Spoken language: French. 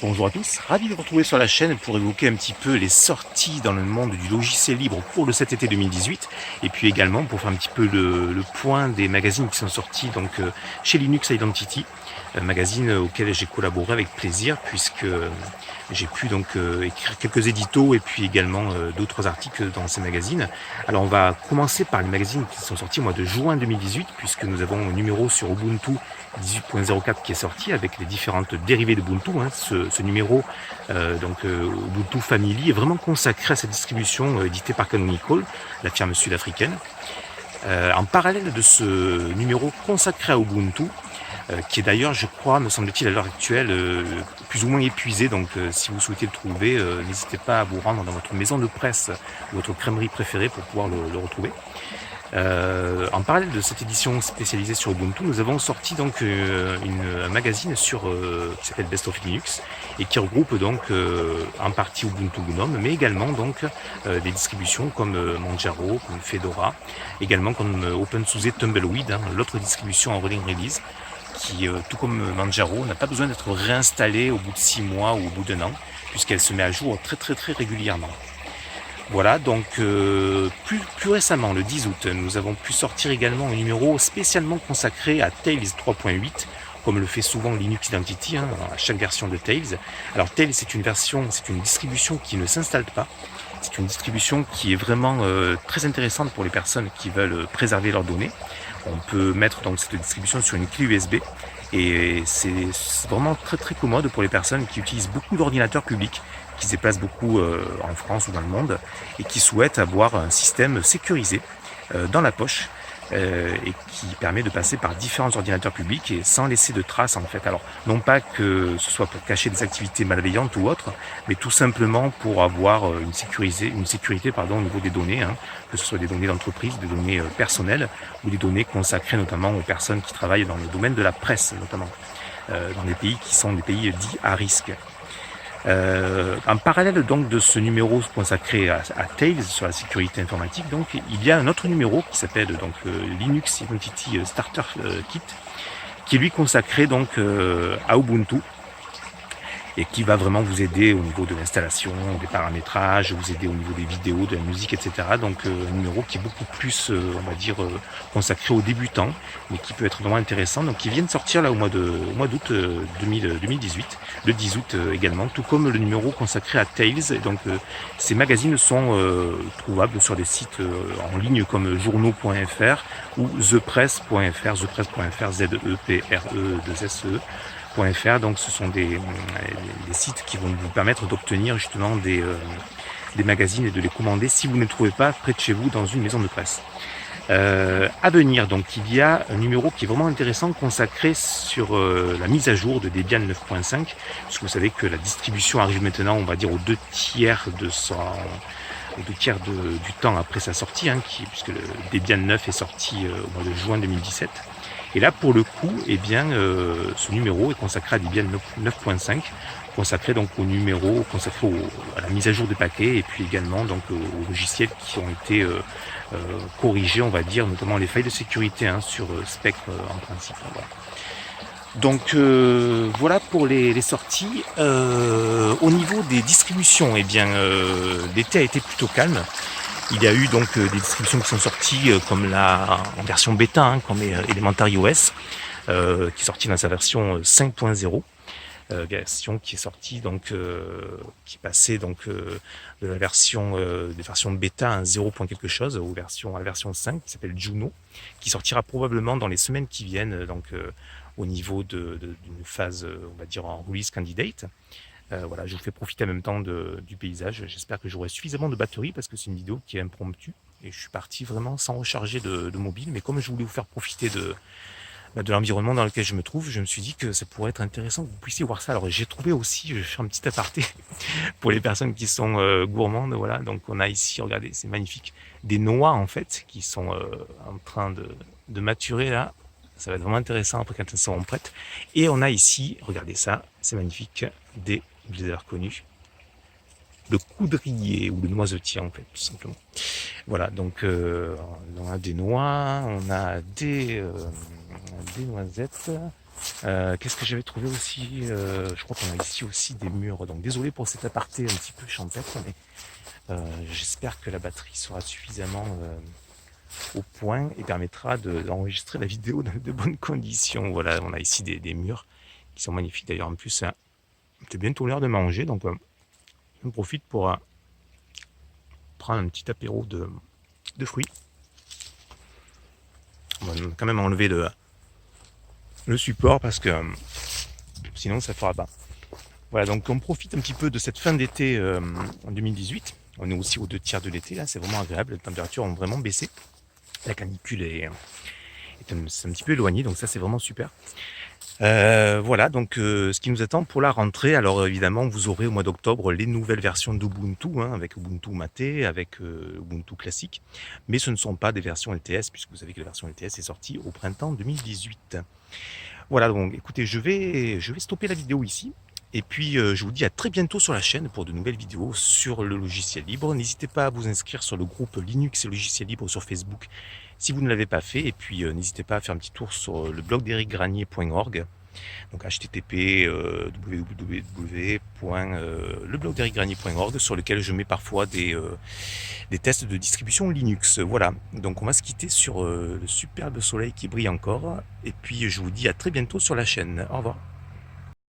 Bonjour à tous, ravi de vous retrouver sur la chaîne pour évoquer un petit peu les sorties dans le monde du logiciel libre pour cet été 2018 et puis également pour faire un petit peu le point des magazines qui sont sortis donc chez Linux Identity, magazine auquel j'ai collaboré avec plaisir puisque j'ai pu donc écrire quelques éditos et puis également d'autres articles dans ces magazines. Alors on va commencer par les magazines qui sont sortis au mois de juin 2018 puisque nous avons un numéro sur Ubuntu 18.04 qui est sorti avec les différentes dérivées d'Ubuntu. Ce numéro, Ubuntu Family, est vraiment consacré à cette distribution éditée par Canonical, la firme sud-africaine. En parallèle de ce numéro consacré à Ubuntu, qui est d'ailleurs, je crois, me semble-t-il, à l'heure actuelle, plus ou moins épuisé. Donc, si vous souhaitez le trouver, n'hésitez pas à vous rendre dans votre maison de presse ou votre crèmerie préférée pour pouvoir le retrouver. En parallèle de cette édition spécialisée sur Ubuntu, nous avons sorti donc un magazine qui s'appelle Best of Linux et qui regroupe donc en partie Ubuntu GNOME, mais également donc des distributions comme Manjaro, comme Fedora, également comme OpenSUSE Tumbleweed, l'autre distribution en rolling release, qui, tout comme Manjaro, n'a pas besoin d'être réinstallée au bout de 6 mois ou au bout d'1 an, puisqu'elle se met à jour très régulièrement. Voilà, donc plus récemment, le 10 août, nous avons pu sortir également un numéro spécialement consacré à Tails 3.8, comme le fait souvent Linux Identity, à chaque version de Tails. Alors Tails, c'est une distribution qui ne s'installe pas. C'est une distribution qui est vraiment très intéressante pour les personnes qui veulent préserver leurs données. On peut mettre donc cette distribution sur une clé USB et c'est vraiment très commode pour les personnes qui utilisent beaucoup d'ordinateurs publics, qui se déplacent beaucoup en France ou dans le monde et qui souhaitent avoir un système sécurisé dans la poche et qui permet de passer par différents ordinateurs publics et sans laisser de traces en fait. Alors non pas que ce soit pour cacher des activités malveillantes ou autres, mais tout simplement pour avoir une sécurité au niveau des données, que ce soit des données d'entreprise, des données personnelles ou des données consacrées notamment aux personnes qui travaillent dans le domaine de la presse notamment, dans des pays qui sont des pays dits à risque. En parallèle donc de ce numéro consacré à Tails sur la sécurité informatique, donc il y a un autre numéro qui s'appelle donc Linux Identity Starter Kit, qui est lui consacré donc à Ubuntu et qui va vraiment vous aider au niveau de l'installation, des paramétrages, vous aider au niveau des vidéos, de la musique, etc. Donc un numéro qui est beaucoup plus, on va dire, consacré aux débutants, mais qui peut être vraiment intéressant. Donc qui vient de sortir là au mois d'août 2018, le 10 août également, tout comme le numéro consacré à Tails. Et donc ces magazines sont trouvables sur des sites en ligne comme journaux.fr ou thepress.fr, thepress.fr, ZEPRE2SE. Donc ce sont des sites qui vont vous permettre d'obtenir justement des magazines et de les commander si vous ne les trouvez pas près de chez vous dans une maison de presse. À venir, donc il y a un numéro qui est vraiment intéressant consacré sur la mise à jour de Debian 9.5, puisque vous savez que la distribution arrive maintenant, on va dire, aux 2/3 du temps après sa sortie, puisque le Debian 9 est sorti au mois de juin 2017. Et là, pour le coup, ce numéro est consacré à Debian 9.5, consacré donc à la mise à jour des paquets et puis également donc aux logiciels qui ont été corrigés, on va dire, notamment les failles de sécurité sur Spectre en principe. Voilà. Donc voilà pour les sorties. Au niveau des distributions, l'été a été plutôt calme. Il y a eu donc des distributions qui sont sorties comme en version bêta, comme Elementary OS, qui est sorti dans sa version 5.0, version qui est sortie donc qui passait donc de la version des versions bêta à 0. quelque chose à la version 5 qui s'appelle Juno, qui sortira probablement dans les semaines qui viennent, donc au niveau d'une phase, on va dire, en release candidate. Voilà, je vous fais profiter en même temps du paysage. J'espère que j'aurai suffisamment de batterie parce que c'est une vidéo qui est impromptue et je suis parti vraiment sans recharger de mobile. Mais comme je voulais vous faire profiter de l'environnement dans lequel je me trouve, je me suis dit que ça pourrait être intéressant que vous puissiez voir ça. Alors j'ai trouvé aussi, je vais faire un petit aparté pour les personnes qui sont gourmandes. Voilà, donc on a ici, regardez, c'est magnifique, des noix en fait qui sont en train de maturer là. Ça va être vraiment intéressant après quand elles seront prêtes. Et on a ici, regardez ça, c'est magnifique, vous les avez reconnus, le coudrier ou le noisetier en fait, tout simplement. Voilà, donc on a des noix, on a des noisettes, Qu'est-ce que j'avais trouvé aussi? Je crois qu'on a ici aussi des murs. Donc désolé pour cet aparté un petit peu champêtre, mais j'espère que la batterie sera suffisamment au point et permettra d'enregistrer la vidéo dans de bonnes conditions. Voilà, on a ici des murs qui sont magnifiques. D'ailleurs, en plus, c'est bientôt l'heure de manger, donc on profite pour prendre un petit apéro de fruits. On va quand même enlever le support parce que sinon ça ne fera pas. Voilà, donc on profite un petit peu de cette fin d'été en 2018. On est aussi aux 2 tiers de l'été, là, c'est vraiment agréable. Les températures ont vraiment baissé. La canicule c'est un petit peu éloigné, donc ça c'est vraiment super. Voilà, donc ce qui nous attend pour la rentrée. Alors évidemment, vous aurez au mois d'octobre les nouvelles versions d'Ubuntu, hein, avec Ubuntu Mate, avec Ubuntu classique. Mais ce ne sont pas des versions LTS, puisque vous savez que la version LTS est sortie au printemps 2018. Voilà, donc écoutez, je vais stopper la vidéo ici. Et puis je vous dis à très bientôt sur la chaîne pour de nouvelles vidéos sur le logiciel libre. N'hésitez pas à vous inscrire sur le groupe Linux et logiciel libre sur Facebook si vous ne l'avez pas fait. Et puis n'hésitez pas à faire un petit tour sur le blog d'ericgranier.org. Donc http www.leblogdericgranier.org sur lequel je mets parfois des tests de distribution Linux. Voilà, donc on va se quitter sur le superbe soleil qui brille encore. Et puis je vous dis à très bientôt sur la chaîne. Au revoir.